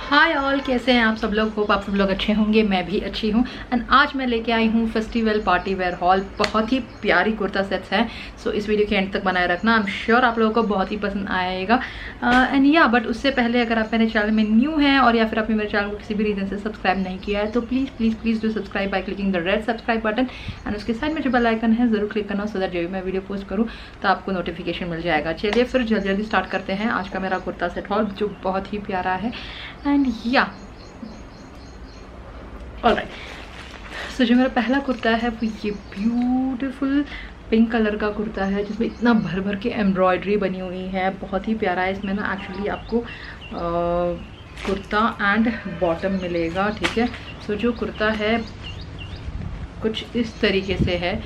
Hi all, कैसे हैं आप सब लोग। होप आप सब लोग अच्छे होंगे, मैं भी अच्छी हूँ। एंड आज मैं लेके आई हूँ फेस्टिवल पार्टी वेयर हॉल। बहुत ही प्यारी कुर्ता सेट्स हैं। सो इस वीडियो के एंड तक बनाए रखना, आई एम श्योर आप लोगों को बहुत ही पसंद आएगा। एंड या बट उससे पहले अगर आप मेरे चैनल में न्यू हैं और या फिर आपने मेरे चैनल को किसी भी रीज़न से सब्सक्राइब नहीं किया है तो please please please do subscribe by clicking the red subscribe button. And उसके साइड में जो बेल आइकन है ज़रूर क्लिक करना, सो दैट जब भी मैं वीडियो पोस्ट करूँ तो आपको नोटिफिकेशन मिल जाएगा। चलिए फिर जल्दी जल्दी स्टार्ट करते हैं आज का मेरा कुर्ता सेट हॉल, जो बहुत ही प्यारा है। एंड या ऑलराइट, सो जो मेरा पहला कुर्ता है वो ये ब्यूटीफुल पिंक कलर का कुर्ता है, जिसमें इतना भर भर के एम्ब्रॉयडरी बनी हुई है। बहुत ही प्यारा है। इसमें ना एक्चुअली आपको कुर्ता एंड बॉटम मिलेगा, ठीक है। सो जो कुर्ता है कुछ इस तरीके से है।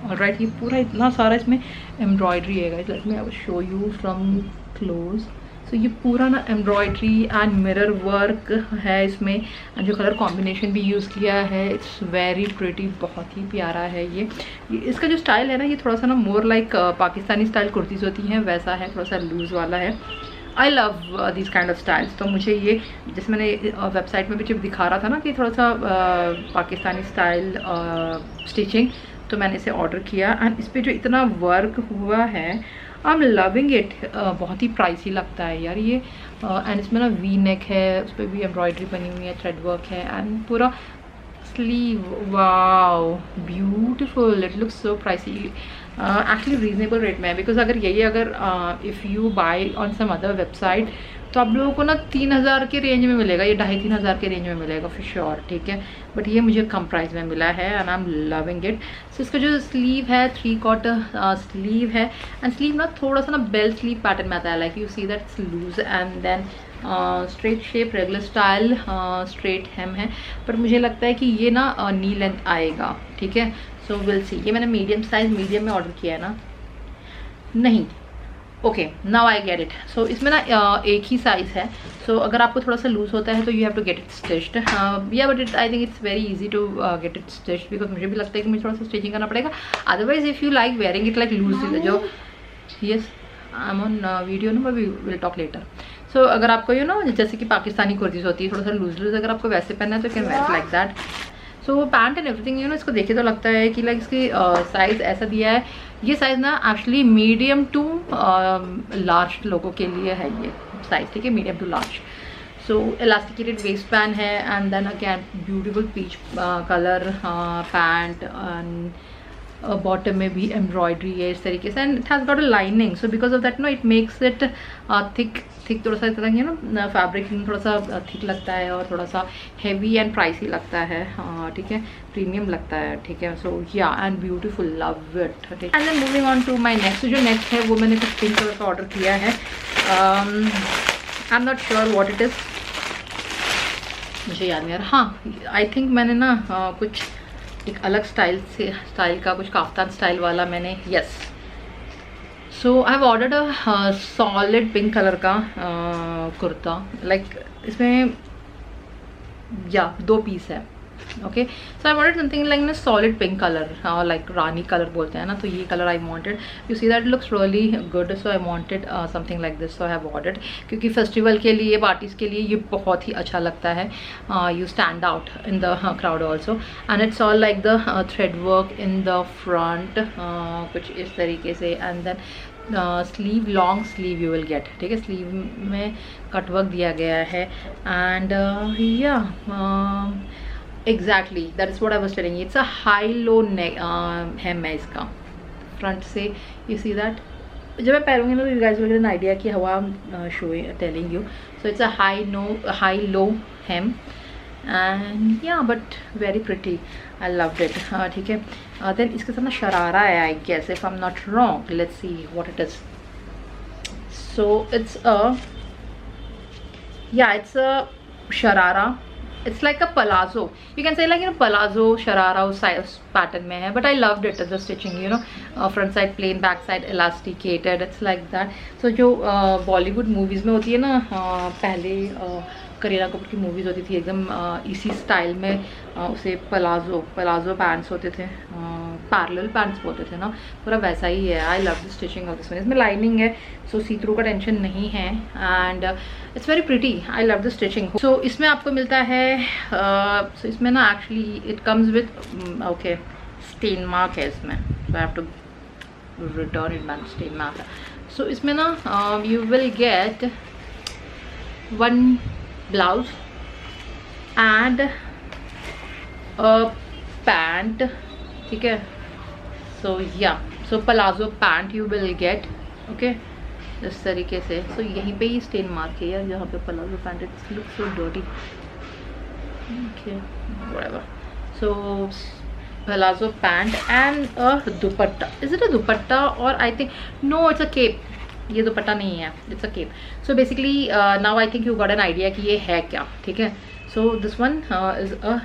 ऑलराइट, ये पूरा इतना सारा इसमें एम्ब्रॉयडरी है। Let me I will show you from close. So ये पूरा ना एम्ब्रॉयडरी एंड मिरर वर्क है इसमें। जो कलर कॉम्बिनेशन भी यूज़ किया है, इट्स वेरी प्रिटी, बहुत ही प्यारा है ये इसका जो स्टाइल है ना, ये थोड़ा सा ना more like Pakistani style kurtis होती हैं वैसा है, थोड़ा सा लूज़ वाला है। I love this kind of styles. तो मुझे ये, जैसे मैंने वेबसाइट में भी जब दिखा रहा था ना कि थोड़ा सा पाकिस्तानी स्टाइल स्टिचिंग, तो मैंने इसे ऑर्डर किया। एंड इस पर जो इतना वर्क हुआ है, आई एम लविंग इट। बहुत ही प्राइसी लगता है यार ये। एंड इसमें ना वी नेक है, उस पर भी एम्ब्रॉयडरी बनी हुई है, थ्रेड वर्क है। एंड पूरा sleeve, wow beautiful, it looks so pricey. Actually reasonable rate में है, बिकॉज अगर if you buy on some other website तो आप लोगों को ना 3000 के रेंज में मिलेगा, ये 2500-3000 के रेंज में मिलेगा फॉर श्योर, ठीक है। बट ये मुझे कम प्राइस में मिला है and I am loving it. So इसका जो स्लीव है 3/4 स्लीव है। एंड स्लीव ना थोड़ा सा ना बेल स्लीव पैटर्न में आता है, like you see that it's loose and then straight shape regular style straight hem है। पर मुझे लगता है कि ये ना नी लेंथ आएगा, ठीक है। So will see. ये मैंने मीडियम साइज मीडियम में ऑर्डर किया है ना, नहीं, okay now I get it. So इसमें ना एक ही साइज़ है। सो अगर आपको थोड़ा सा लूज होता है तो you have to get it stitched. या but I think it's very easy to get it stitched, because मुझे भी लगता है कि मुझे थोड़ा सा स्टिचिंग करना पड़ेगा। Otherwise if you like wearing it like loose, जो yes I am on video ना, we will talk later. So अगर आपको यू नो जैसे कि पाकिस्तानी कुर्तीज़ होती है थोड़ा सा लूज लूज, अगर आपको वैसे पहनना है तो can wear like that. So pant and everything you know, इसको देखे तो लगता है कि लाइक इसकी साइज़ ऐसा दिया है। ये साइज़ ना एक्चुअली मीडियम टू लार्ज लोगों के लिए है ये साइज़, ठीक है, medium to large. So elasticated waist pant है and then again beautiful peach colour pant and bottom में भी एम्ब्रॉयडरी है इस तरीके से। And it has got a lining, so because of that no it makes it thick थोड़ा सा, इस तरह ना फैब्रिक थोड़ा सा थिक लगता है और थोड़ा सा हैवी एंड प्राइसी लगता है, ठीक है, प्रीमियम लगता है, ठीक है। सो या एंड ब्यूटीफुल, लव इट, ठीक है। And then moving on to my next. जो नेक्स्ट है वो मैंने कुछ पिंक कलर का ऑर्डर किया है। आई am not sure what it is, मुझे याद नहीं आ रहा। हाँ, आई थिंक मैंने ना कुछ एक अलग स्टाइल का, कुछ काफ्तान स्टाइल वाला मैंने, yes. So I have ordered a solid pink colour का कुर्ता, लाइक इसमें या 2 पीस है, okay. So I wanted something like ना सॉलिड पिंक कलर, लाइक रानी कलर बोलते हैं ना, तो ये colour I wanted. You see that looks really good, so I wanted something like this, so I have ordered. क्योंकि festival के लिए, parties के लिए ये बहुत ही अच्छा लगता है। You stand out in the crowd also. And it's all like the thread work in the front, कुछ इस तरीके से। And then sleeve, long sleeve you will get, ठीक है। स्लीव में कटवर्क दिया गया है। एंड या exactly that is what I was telling. It's a high low neck hem है इसका फ्रंट से, यू सी दैट। जब मैं पहनूंगी ना तो you guys will get an idea कि how I am showing telling you. So it's a high low hem and yeah but very pretty, I loved it, ठीक है। देन इसके साथ ना शरारा है, I guess if I am not wrong, let's see what it is. So it's a sharara, it's like a palazzo, you can say, like, you know, palazzo sharara उस pattern में है। But I loved it, the stitching, you know, front side plain, back side elasticated, it's like that. So जो Bollywood movies में होती है ना, पहले करीना कपूर की मूवीज़ होती थी एकदम इसी स्टाइल में, उसे पलाजो पैंट्स होते थे, पैरेलल पैंट्स बोलते थे ना, पूरा वैसा ही है। I love the stitching of this one. इसमें लाइनिंग है, सो सी थ्रू का टेंशन नहीं है, and it's very pretty. I love the stitching. So इसमें आपको मिलता है, सो इसमें ना actually it comes with okay stain mark है इसमें, so I have to return it man, stain mark है। सो इसमें ना you will get one blouse and pant, ठीक है। सो या सो palazzo pant you will gate, okay, इस तरीके से। सो यहीं पे ही स्टेन मार्क है यार, जहाँ पे palazzo pant, it's look so dirty, okay whatever. So palazzo pant and a dupatta. Is it a dupatta or I think no, it's a cape. ये दुपट्टा नहीं है, it's a cape. So basically now I think you got an idea कि ये है क्या, ठीक है। So this one is a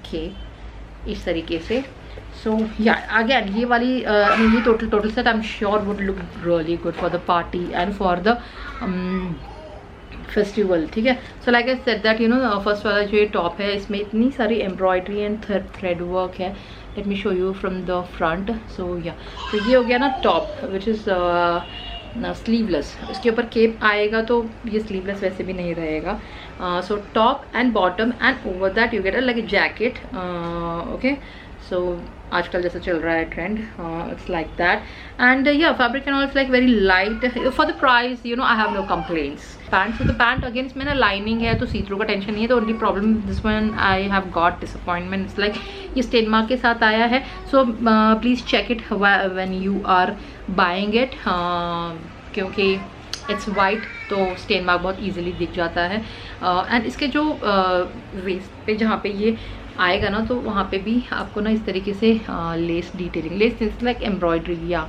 cape इस तरीके से। So yeah, again ये वाली ये total set I'm sure would look really good for the party and for the festival, ठीक है। So like I said that you know first वाला जो ये टॉप है, इसमें इतनी सारी एम्ब्रॉयडरी एंड थ्रेड वर्क है। Let me show you from the front. So yeah तो ये हो गया ना टॉप विच इज़ स्लीवलेस, इसके ऊपर केप आएगा तो ये स्लीवलेस वैसे भी नहीं रहेगा। So top and bottom and over that you get like a jacket, okay. So आजकल जैसा चल रहा है trend, it's like that, and yeah fabric and all it's like very light for the price, you know I have no complaints. Pant, तो pant again इसमें ना lining है तो सी थ्रू का टेंशन नहीं है। तो only problem this one I have got disappointment, it's like ये स्टेन मार्क के साथ आया है। So please check it when you are buying it, क्योंकि इट्स वाइट तो स्टेन मार्क बहुत ईजिली दिख जाता है। एंड इसके जो वेस्ट पे जहाँ पे ये आएगा ना, तो वहाँ पे भी आपको ना इस तरीके से less detailing, less like embroidery या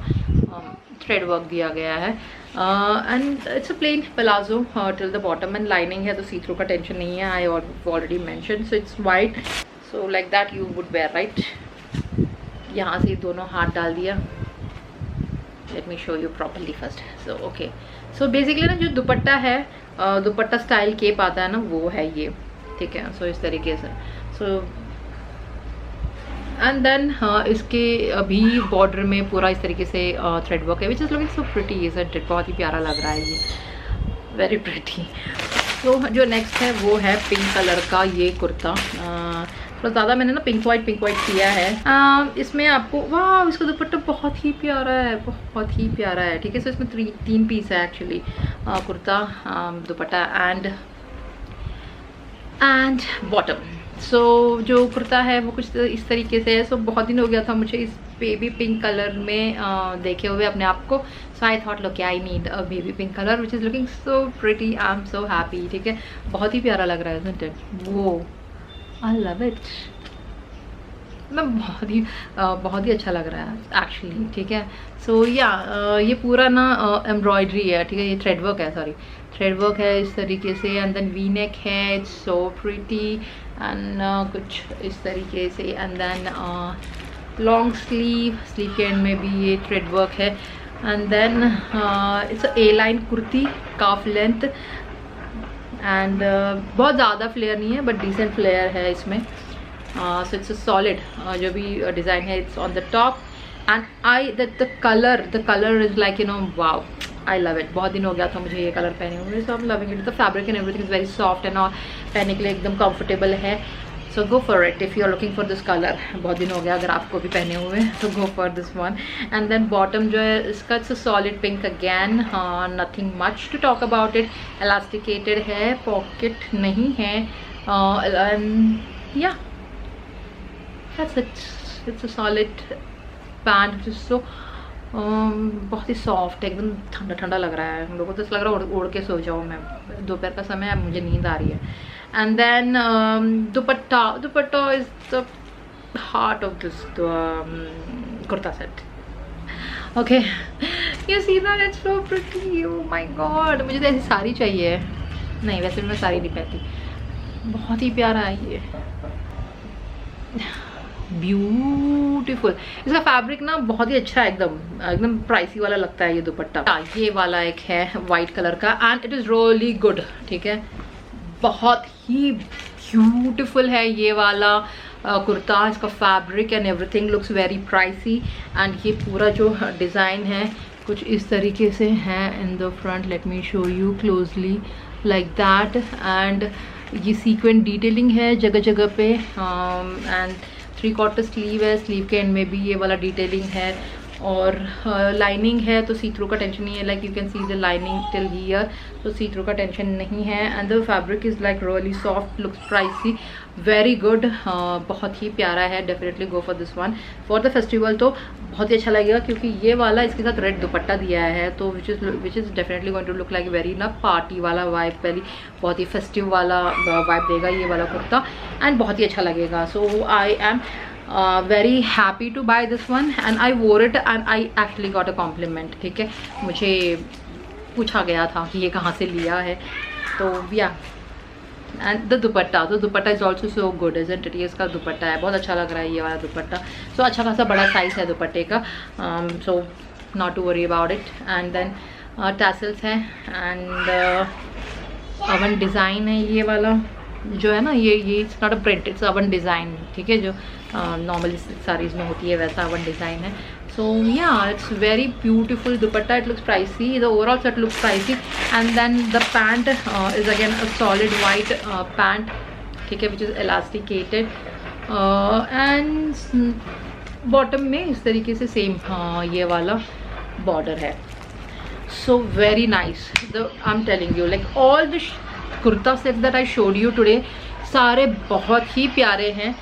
थ्रेड वर्क दिया गया है। And it's a plain palazzo till the bottom and lining है, तो सी थ्रू का टेंशन नहीं है। I already mention, so it's white, so like that you would wear, right. यहाँ से दोनों हाथ डाल दिया। Let me show you properly first. So okay, so basically ना जो दुपट्टा है, दुपट्टा स्टाइल केप आता है ना, वो है ये, ठीक है। सो इस तरीके से, सो एंड देन इसके अभी बॉर्डर में पूरा इस तरीके से थ्रेड वर्क है, which is looking so pretty, is बहुत ही प्यारा लग रहा है ये, वेरी प्रिटी। तो जो नेक्स्ट है वो है पिंक कलर का ये कुर्ता। थोड़ा ज़्यादा मैंने ना पिंक वाइट किया है। इसमें आपको वाह, इसका दुपट्टा बहुत ही प्यारा है, बहुत ही प्यारा है, ठीक है। सो इसमें 3 पीस है actually, kurta, dupatta and bottom. So जो कुर्ता है वो कुछ इस तरीके से है। सो बहुत दिन हो गया था मुझे इस बेबी पिंक कलर में देखे हुए अपने आप को। So I thought look I need a baby pink colour which is looking so pretty, I am so happy, ठीक है। बहुत ही प्यारा लग रहा है, isn't it? वो आई लव इट, मैं बहुत ही अच्छा लग रहा है एक्चुअली, ठीक है। सो या ये पूरा ना एम्ब्रॉयडरी है, ठीक है। ये थ्रेड वर्क है इस तरीके से, एंड देन वी नेक है, इट्स सो प्रिटी, एंड कुछ इस तरीके से, एंड देन लॉन्ग स्लीव के एंड में भी ये थ्रेड वर्क है, and then it's A line kurti, calf length, and बहुत ज़्यादा फ्लेयर नहीं है बट डिसेंट फ्लेयर है इसमें। सो इट्स अ सॉलिड, जो भी डिज़ाइन है it's on the top, and the colour is like you know wow, I love it. बहुत दिन हो गया था मुझे ये कलर पहने हुए, so I am loving it. The fabric and everything is very soft and और पहनने के लिए एकदम कंफर्टेबल है। So go for it if you are looking for this colour. बहुत दिन हो गया अगर आपको भी पहने हुए, तो go for this one. And then bottom जो है इसका it's a solid pink again, nothing much to talk about it. Elasticated है, पॉकेट नहीं है, and yeah that's it. It's a solid pant जिसको बहुत ही सॉफ्ट है, एकदम ठंडा ठंडा लग रहा है। हम लोगों को तो ऐसा लग रहा है ओढ़ के सो जाऊँ मैं, दोपहर का समय है, मुझे नींद आ रही है। And then dupatta is the heart of this kurta set, okay. You see that, it's so pretty, oh my God. मुझे तो ऐसी साड़ी चाहिए, नहीं वैसे भी मैं साड़ी नहीं पहनती। बहुत ही प्यारा है ये, ब्यूटीफुल। इसका फैब्रिक ना बहुत ही अच्छा है, एकदम प्राइसी वाला लगता है ये दुपट्टा। ये वाला एक है वाइट कलर का, and it is really good, ठीक है। बहुत ही ब्यूटीफुल है ये वाला कुर्ता। इसका fabric and everything looks very pricey. And ये पूरा जो डिज़ाइन है कुछ इस तरीके से है इन the front. Late me show you closely like that. And ये सीक्वेंट डिटेलिंग है जगह जगह पे। एंड 3/4 स्लीव है, स्लीव के एंड में भी ये वाला डिटेलिंग है। और लाइनिंग है तो सी थ्रू का टेंशन नहीं है, like you can see the lining till here, तो सी थ्रू का टेंशन नहीं है। And the fabric is like really soft, looks pricey, very good, बहुत ही प्यारा है। Definitely go for this one for the festival. तो बहुत ही अच्छा लगेगा क्योंकि ये वाला इसके साथ रेड दुपट्टा दिया है, तो which is definitely going to look like very ना पार्टी वाला वाइब, पहली बहुत ही फेस्टिव वाला वाइब देगा ये वाला कुर्ता एंड बहुत ही अच्छा लगेगा। So I am very happy to buy this one and I wore it and I actually got a compliment। ठीक है, मुझे पूछा गया था कि ये कहाँ से लिया है, तो yeah। एंड द दुपट्टा, तो दुपट्टा is also so good, isn't it. ये इसका दुपट्टा है, बहुत अच्छा लग रहा है ये वाला दुपट्टा। सो अच्छा खासा बड़ा साइज़ है दुपट्टे का, so not to worry about it. And then tassels हैं एंड अवन डिज़ाइन है ये वाला जो है ना, ये it's not a print, it's woven design. ठीक है, जो नॉर्मली साड़ीज़ में होती है वैसा अवन डिज़ाइन है। So yeah it's very beautiful dupatta, it looks pricey, the overall set looks pricey. And then the pant is again a solid white pant, ठीक है, which is elasticated and bottom में इस तरीके से सेम ये वाला border है। So very nice, I am telling you like all the kurta set that I showed you today सारे बहुत ही प्यारे हैं।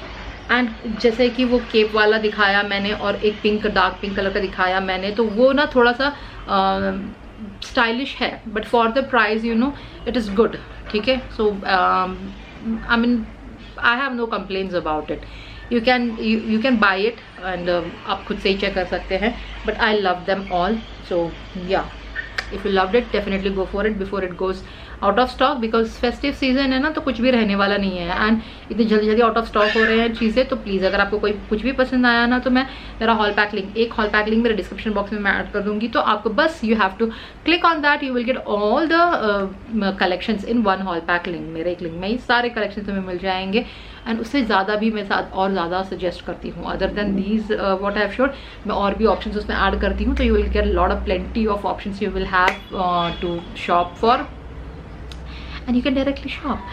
एंड जैसे कि वो केप वाला दिखाया मैंने और एक पिंक, डार्क पिंक कलर का दिखाया मैंने, तो वो ना थोड़ा सा स्टाइलिश है, but for the price you know it is good. ठीक है, so I mean I have no complaints about it. You can buy it and आप खुद से ही चेक कर सकते हैं, but I love them all. So yeah if you loved it definitely go for it before it goes out of stock, because festive season है ना, तो कुछ भी रहने वाला नहीं है एंड इतनी जल्दी जल्दी आउट ऑफ स्टॉक हो रहे हैं चीज़ें। तो प्लीज़ अगर आपको कोई कुछ भी पसंद आया ना, तो मैं मेरा हॉल पैक लिंक, एक हॉल पैक लिंक मेरे डिस्क्रिप्शन बॉक्स में मैं ऐड कर दूंगी, तो आपको बस you have to click on that, you will get all the collections in one haul pack link. मेरे एक लिंक में ही सारे कलेक्शन तुम्हें मिल जाएंगे एंड उससे ज़्यादा भी मैं साथ और ज़्यादा सजेस्ट करती हूँ। Other than these what I have showed, मैं और भी ऑप्शंस उसमें ऐड करती हूँ, तो you will get lot of plenty of options you will have to shop for and you can directly shop।